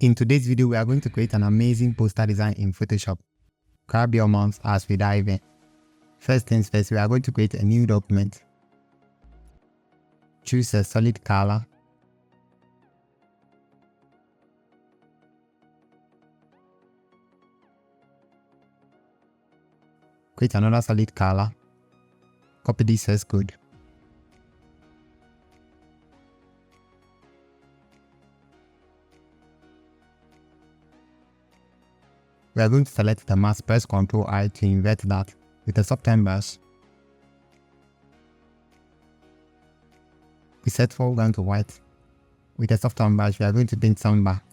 In today's video, we are going to create an amazing poster design in Photoshop. Grab your mouse as we dive in. First things first, we are going to create a new document. Choose a solid color. Create another solid color. Copy this source code. We are going to select the mask, press Ctrl I to invert that with a soften brush. We set foreground to white. With a soften brush, we are going to paint some back.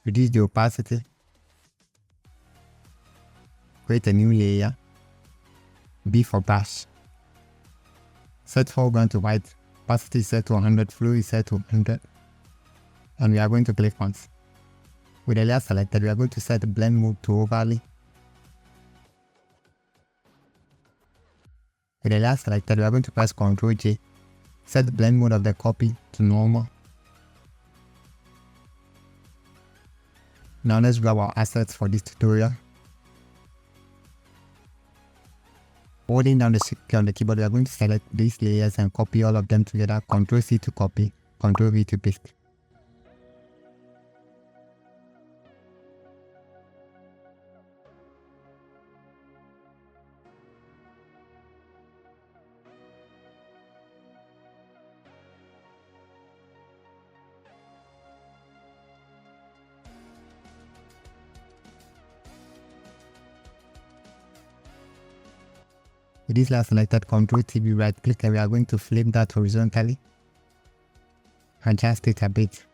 Reduce the opacity. Create a new layer. B for brush. Set foreground to white. Opacity set to 100. Flow is set to 100. And we are going to click once. With the layer selected, we are going to set the blend mode to overlay. With the layer selected, we are going to press Ctrl J. Set the blend mode of the copy to normal. Now let's grab our assets for this tutorial. Holding down the shift key on the keyboard, we are going to select these layers and copy all of them together. Ctrl C to copy, Ctrl V to paste. With this layer selected, Ctrl T, right click, and we are going to flip that horizontally. Adjust it a bit.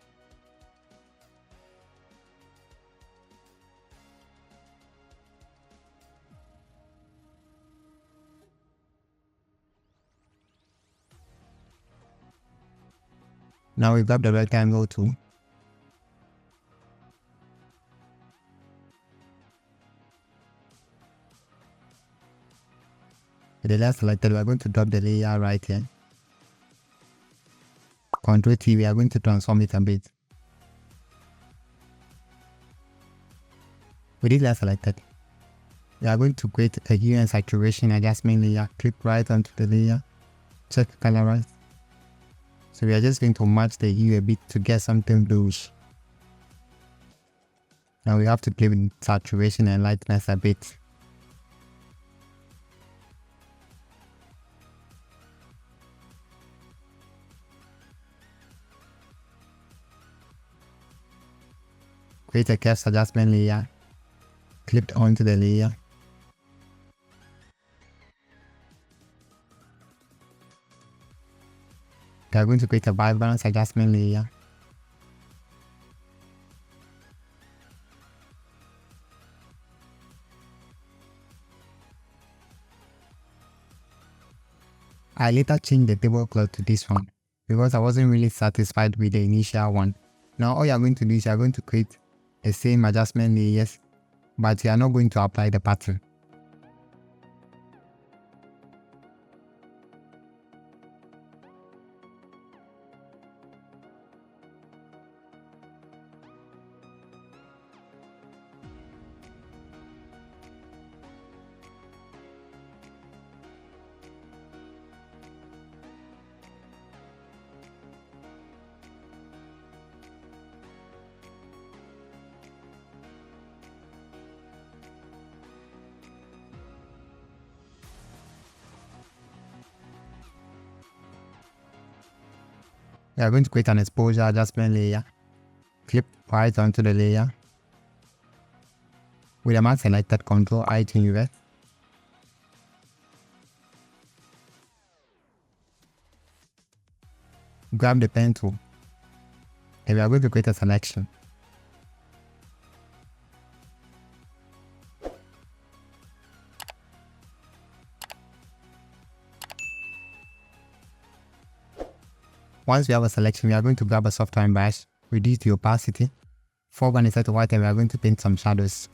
Now we grab the rectangle tool. With the layer selected, we are going to drop the layer right here. Ctrl T, we are going to transform it a bit. With this layer selected, we are going to create a hue and saturation adjustment layer. Click right onto the layer. Check colorize. So we are just going to match the hue a bit to get something bluish. Now we have to play with saturation and lightness a bit. Create a curves adjustment layer. Clip onto the layer. We are going to create a white balance adjustment layer. I later changed the tablecloth to this one because I wasn't really satisfied with the initial one. Now all you are going to do is you are going to create the same adjustment layers, but you are not going to apply the pattern. We are going to create an exposure adjustment layer. Clip right onto the layer. With the mask selected, Ctrl I to invert. Grab the pen tool. And we are going to create a selection. Once we have a selection, we are going to grab a soft time brush, reduce the opacity, Foreground is set to white and we are going to paint some shadows.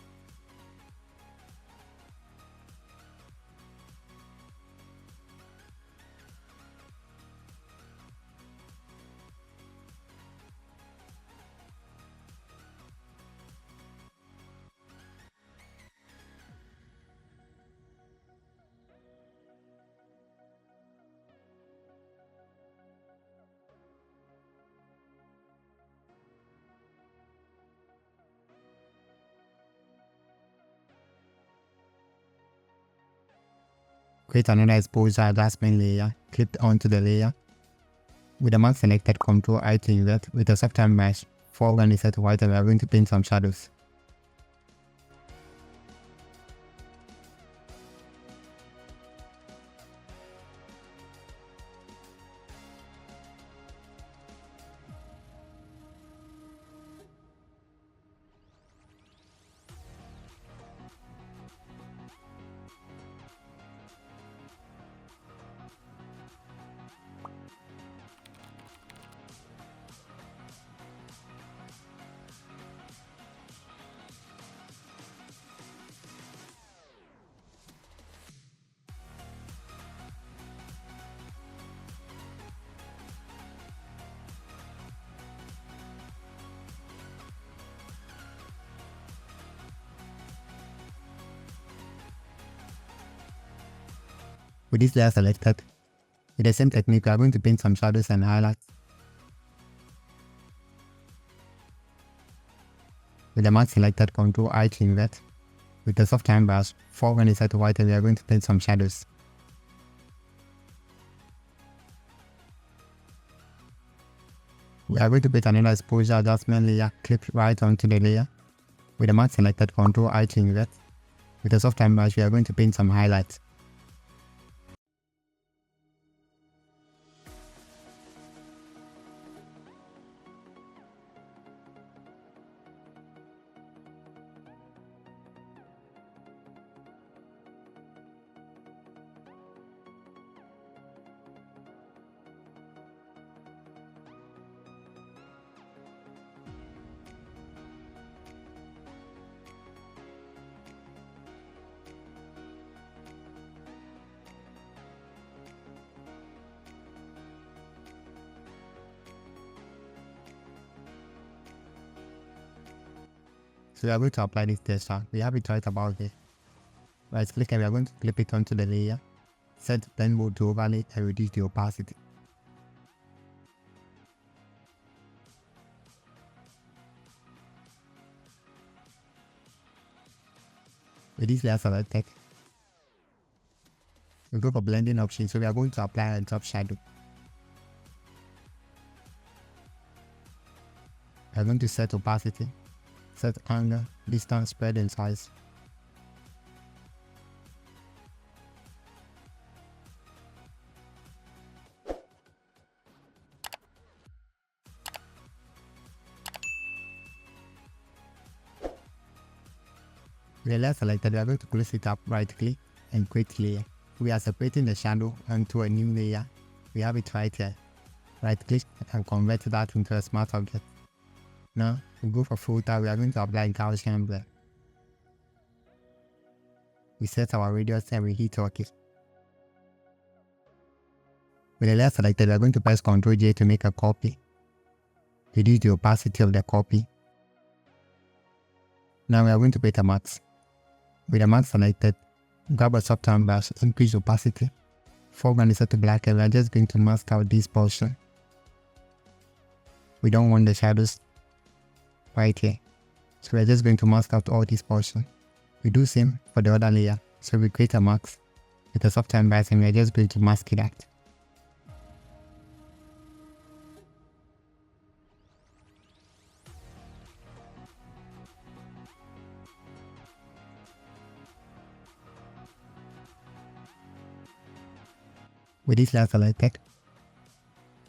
Create another exposure adjustment layer, clip onto the layer. With the mask selected, Ctrl I to invert. With the soft time mesh, foreground is set to white and we are going to paint some shadows. With this layer selected, with the same technique we are going to paint some shadows and highlights. With the mask selected, Ctrl I to invert. With the soft time brush, foreground is set to white and we are going to paint some shadows. We are going to paint another exposure adjustment layer, clip right onto the layer. With the mask selected, Ctrl I to invert. With the soft time brush, we are going to paint some highlights. So we are going to apply this texture. We have it right about here. Right click and we are going to clip it onto the layer. Set blend mode to overlay and reduce the opacity. With this layer selected, we go for blending option. So we are going to apply a drop shadow. We are going to set opacity, set angle, distance, spread and size. With the layer selected, we are going to close it up, right click and create layer. We are separating the shadow onto a new layer. We have it right here. Right click and convert that into a smart object. Now we go for filter. We are going to apply Gaussian blur. We set our radius and we hit OK. With the layer selected, we are going to press Ctrl J to make a copy. Reduce the opacity of the copy. Now we are going to create a mask. With the mask selected, grab a soft hand brush, increase opacity. Foreground is set to black and we are just going to mask out this portion. We don't want the shadows right here. So we are just going to mask out all this portion. We do same for the other layer. So we create a mask with a soft hand brush and we are just going to mask it out. With this layer selected,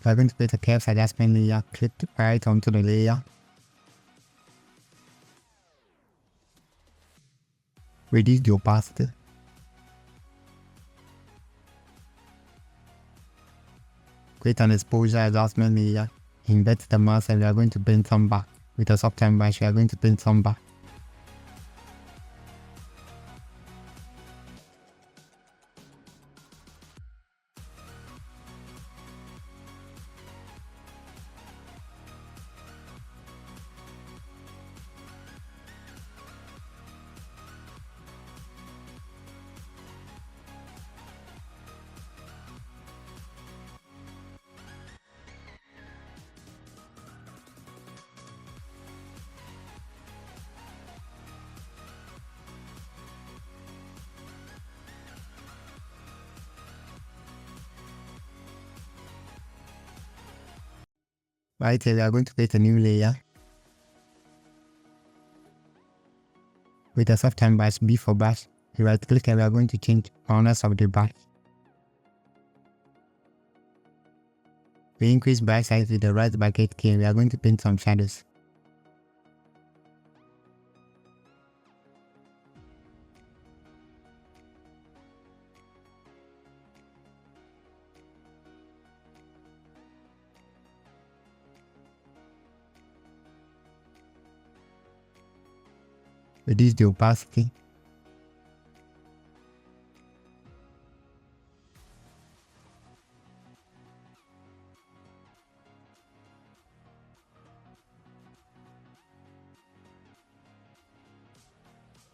we are going to create a curves adjustment layer, clip right onto the layer. Reduce the opacity. Create an exposure adjustment layer, invert the mask and we are going to bring some back. With a soft time brush, we are going to paint some back. Right here, we are going to create a new layer. With a soft time brush, B for brush, we right click and we are going to change corners of the brush. We increase brush size with the right bracket key and we are going to paint some shadows. Reduce the opacity.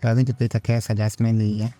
We are going to create a curves adjustment layer.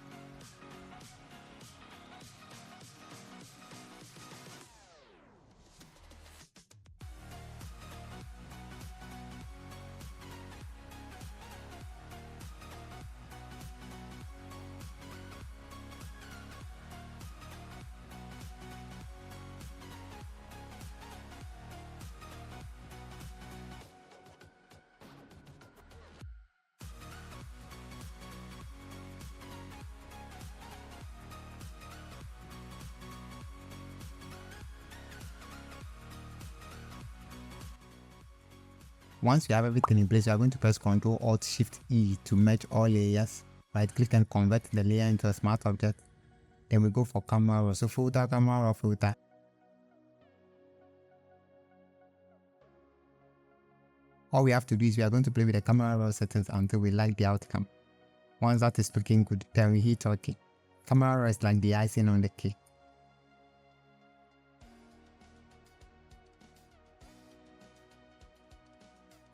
Once you have everything in place, you are going to press Ctrl Alt Shift E to merge all layers. Right click and convert the layer into a smart object. Then we go for camera raw, so filter, camera raw, filter. All we have to do is we are going to play with the camera raw settings until we like the outcome. Once that is looking good, then we hit OK. Camera raw is like the icing on the cake.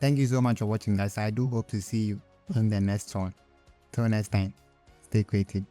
Thank you so much for watching, guys. I do hope to see you in the next one. Till next time, stay creative.